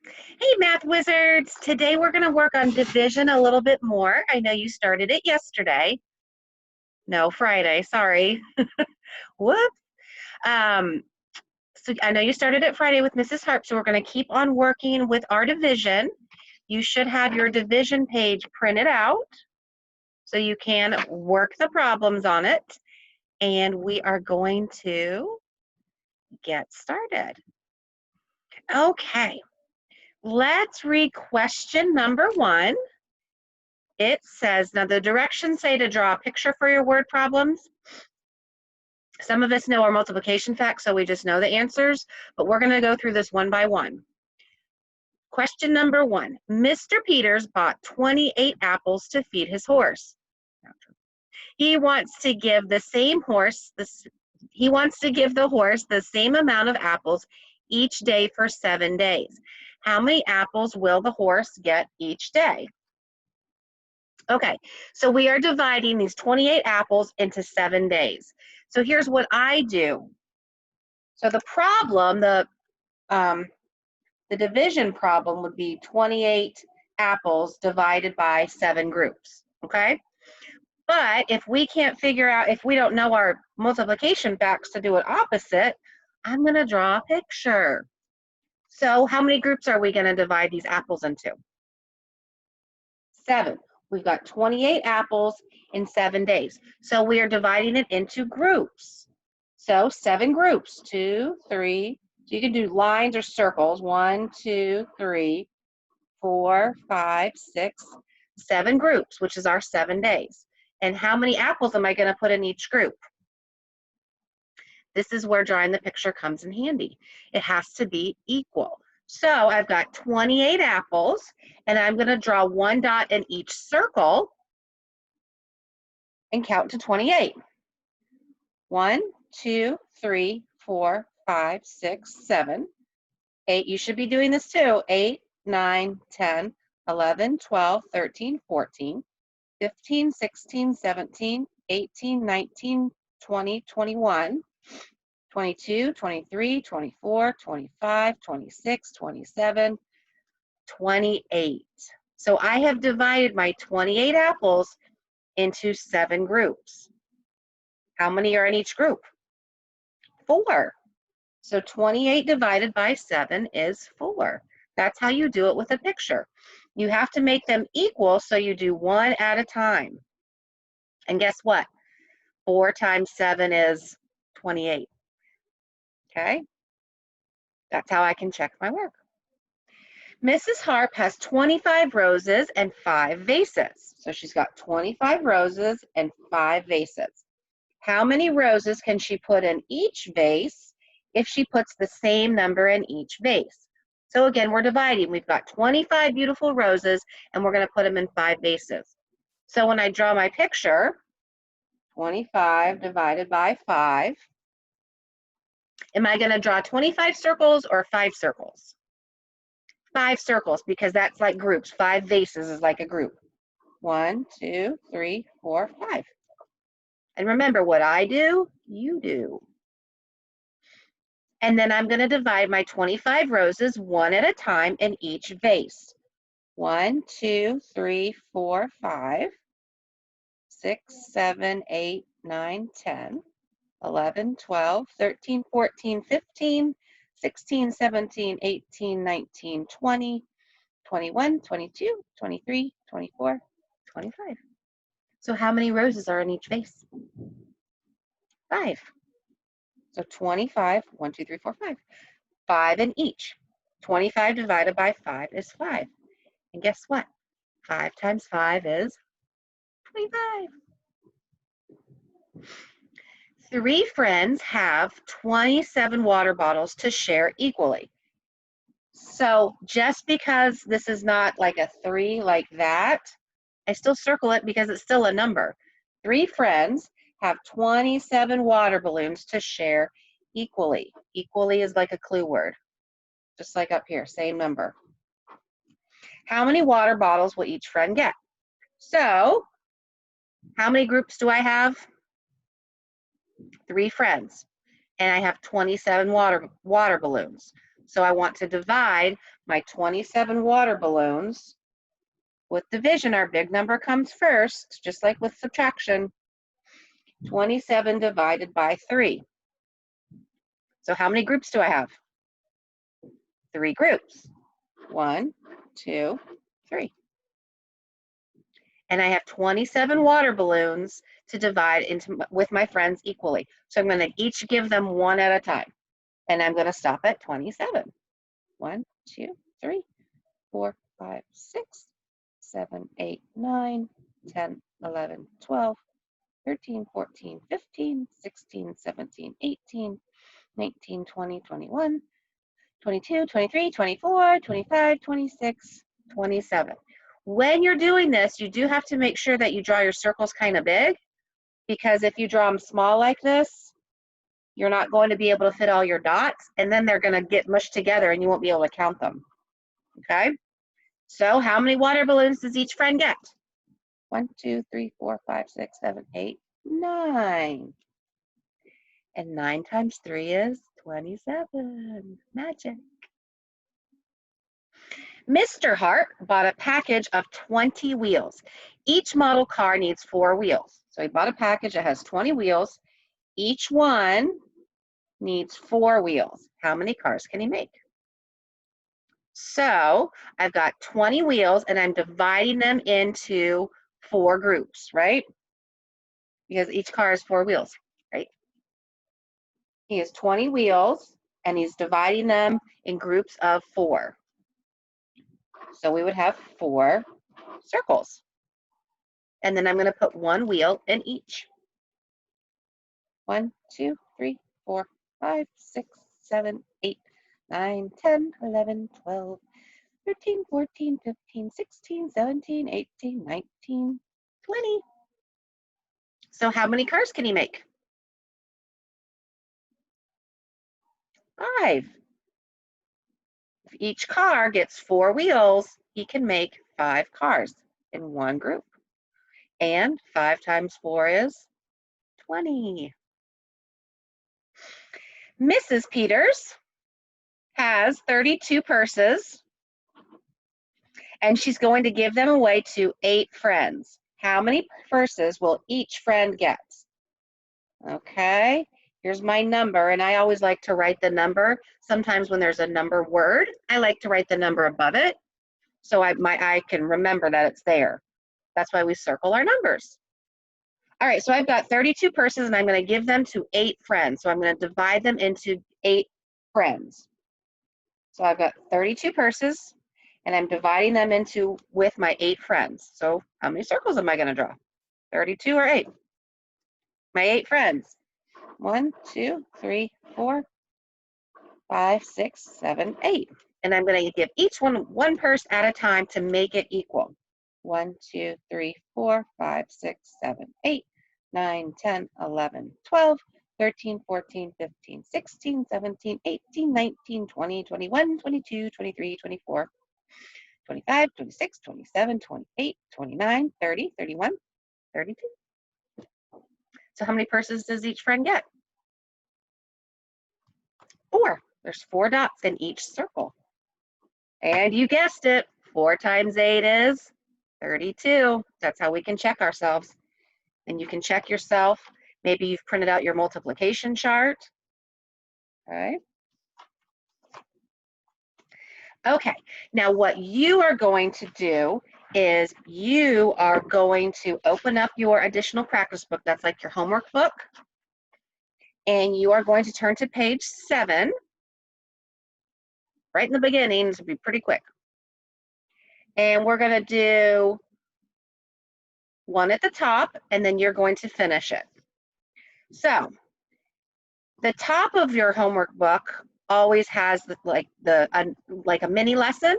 Hey, Math Wizards! Today we're going to work on division a little bit more. I know you started it yesterday. No, Friday, sorry. Whoops. So I know you started it Friday with Mrs. Harp, so we're going to keep on working with our division. You should have your division page printed out so you can work the problems on it. And we are going to get started. Okay, let's read question number 1. It says, now the directions say to draw a picture for your word problems. Some of us know our multiplication facts, so we just know the answers, but we're going to go through this one by one. Question number 1. Mr. Peters bought 28 apples to feed his horse. He wants to give the horse the same amount of apples each day for 7 days. How many apples will the horse get each day? Okay, so we are dividing these 28 apples into 7 days. So here's what I do. So the problem, the division problem would be 28 apples divided by 7 groups, okay? But if we can't figure out, if we don't know our multiplication facts to do it opposite, I'm going to draw a picture. So how many groups are we going to divide these apples into? 7. We've got 28 apples in 7 days. So we are dividing it into groups. So 7 groups, 2, 3. So you can do lines or circles. 1, 2, 3, 4, 5, 6, 7 groups, which is our 7 days. And how many apples am I going to put in each group? This is where drawing the picture comes in handy. It has to be equal. So I've got 28 apples, and I'm going to draw 1 dot in each circle and count to 28. 1, 2, 3, 4, 5, 6, 7, 8. You should be doing this too. 8, 9, 10, 11, 12, 13, 14, 15, 16, 17, 18, 19, 20, 21, 22, 23, 24, 25, 26, 27, 28. So I have divided my 28 apples into 7 groups. How many are in each group? 4. So 28 divided by 7 is 4. That's how you do it with a picture. You have to make them equal, so you do one at a time. And guess what? 4 times 7 is 28. Okay? That's how I can check my work. Mrs. Harp has 25 roses and 5 vases. So she's got 25 roses and 5 vases. How many roses can she put in each vase if she puts the same number in each vase? So again, we're dividing. We've got 25 beautiful roses, and we're going to put them in 5 vases. So when I draw my picture, 25 divided by 5, am I going to draw 25 circles or 5 circles? 5 circles, because that's like groups. 5 vases is like a group. 1, 2, 3, 4, 5. And remember, what I do, you do. And then I'm going to divide my 25 roses one at a time in each vase. 1, 2, 3, 4, 5, 6, 7, 8, 9, 10, 11, 12, 13, 14, 15, 16, 17, 18, 19, 20, 21, 22, 23, 24, 25. So how many roses are in each vase? 5. So 25, 1, 2, 3, 4, 5. 5 in each. 25 divided by 5 is 5. And guess what? 5 times 5 is 25. 3 friends have 27 water bottles to share equally. So just because this is not like a 3 like that, I still circle it because it's still a number. 3 friends have 27 water balloons to share equally. Equally is like a clue word, just like up here, same number. How many water bottles will each friend get? So, how many groups do I have? 3 friends, and I have 27 water balloons. So I want to divide my 27 water balloons. With division, our big number comes first, just like with subtraction. 27 divided by 3. So how many groups do I have? 3 groups. 1, 2, 3. And I have 27 water balloons to divide with my friends equally. So I'm going to each give them one at a time. And I'm going to stop at 27. 1, 2, 3, 4, 5, 6, 7, 8, 9, 10, 11, 12, 13, 14, 15, 16, 17, 18, 19, 20, 21, 22, 23, 24, 25, 26, 27. When you're doing this, you do have to make sure that you draw your circles kind of big, because if you draw them small like this, you're not going to be able to fit all your dots, and then they're going to get mushed together and you won't be able to count them. Okay? So how many water balloons does each friend get? 1, 2, 3, 4, 5, 6, 7, 8, 9. And 9 times 3 is 27. Magic. Mr. Hart bought a package of 20 wheels. Each model car needs 4 wheels. So he bought a package that has 20 wheels. Each one needs 4 wheels. How many cars can he make? So I've got 20 wheels and I'm dividing them into 4 groups, right? Because each car has 4 wheels, right? He has 20 wheels and he's dividing them in groups of 4. So we would have 4 circles. And then I'm going to put 1 wheel in each. 1, 2, 3, 4, 5, 6, 7, 8, 9, 10, 11, 12, 13, 14, 15, 16, 17, 18, 19, 20. So how many cars can he make? 5. If each car gets 4 wheels, he can make 5 cars in one group. And 5 times 4 is 20. Mrs. Peters has 32 purses, and she's going to give them away to 8 friends. How many purses will each friend get? Okay, here's my number, and I always like to write the number. Sometimes when there's a number word, I like to write the number above it, so my eye can remember that it's there. That's why we circle our numbers. All right, so I've got 32 purses, and I'm going to give them to 8 friends. So I'm going to divide them into 8 friends. So I've got 32 purses, and I'm dividing them with my 8 friends. So how many circles am I going to draw? 32 or 8? My 8 friends. 1, 2, 3, 4, 5, 6, 7, 8. And I'm going to give each one purse at a time to make it equal. 1, 2, 3, 4, 5, 6, 7, 8, 9, 10, 11, 12, 13, 14, 15, 16, 17, 18, 19, 20, 21, 22, 23, 24, 25, 26, 27, 28, 29, 30, 31, 32. So how many purses does each friend get? 4. There's 4 dots in each circle. And you guessed it, 4 times 8 is 32. That's how we can check ourselves. And you can check yourself. Maybe you've printed out your multiplication chart. All right. Okay, now what you are going to do is you are going to open up your additional practice book. That's like your homework book. And you are going to turn to page 7. Right in the beginning, this will be pretty quick. And we're going to do 1 at the top, and then you're going to finish it. So the top of your homework book always has like a mini lesson.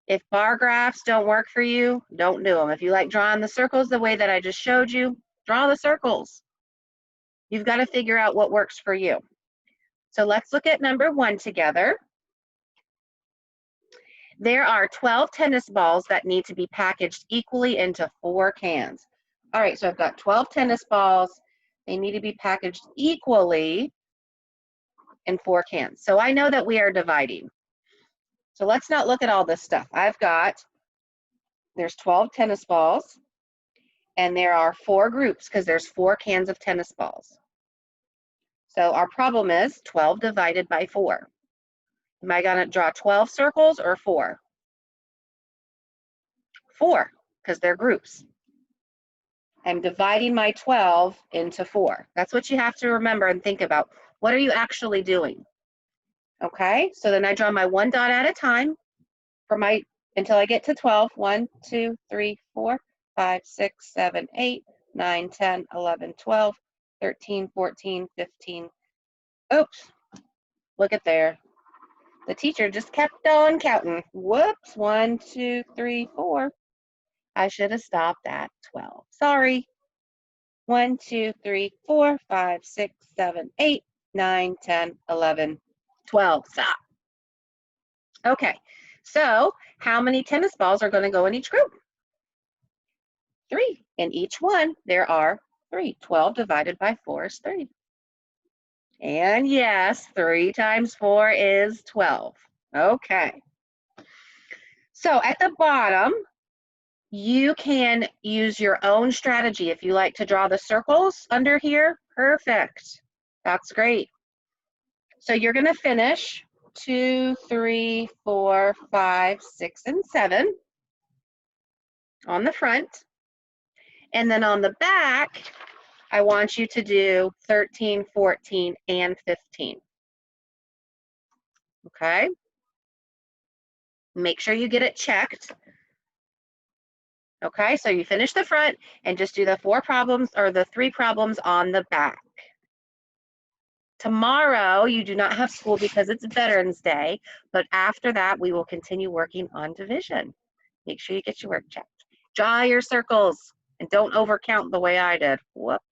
If bar graphs don't work for you, don't do them. If you like drawing the circles the way that I just showed you, draw the circles. You've got to figure out what works for you. So let's look at number 1 together. There are 12 tennis balls that need to be packaged equally into 4 cans. All right, so I've got 12 tennis balls. They need to be packaged equally in 4 cans. So I know that we are dividing. So let's not look at all this stuff. There's 12 tennis balls, and there are 4 groups because there's 4 cans of tennis balls. So our problem is 12 divided by 4. Am I going to draw 12 circles or 4? 4, because they're groups. I'm dividing my 12 into 4. That's what you have to remember and think about. What are you actually doing? Okay, so then I draw my 1 dot at a time until I get to 12. 1, 2, 3, 4, 5, 6, 7, 8, 9, 10, 11, 12, 13, 14, 15. Oops, look at there. The teacher just kept on counting. Whoops, 1, 2, 3, 4. I should have stopped at 12. Sorry. 1, 2, 3, 4, 5, 6, 7, 8, 9, 10, 11, 12. Stop. Okay, so how many tennis balls are going to go in each group? 3. In each one, there are 3. 12 divided by 4 is 3. And yes, 3 times 4 is 12. Okay. So at the bottom, you can use your own strategy. If you like to draw the circles under here, perfect. That's great. So you're going to finish 2, 3, 4, 5, 6, and 7 on the front. And then on the back, I want you to do 13, 14, and 15. Okay? Make sure you get it checked. Okay, so you finish the front and just do the 4 problems or the 3 problems on the back. Tomorrow, you do not have school because it's Veterans Day, but after that, we will continue working on division. Make sure you get your work checked. Draw your circles and don't overcount the way I did. Whoops.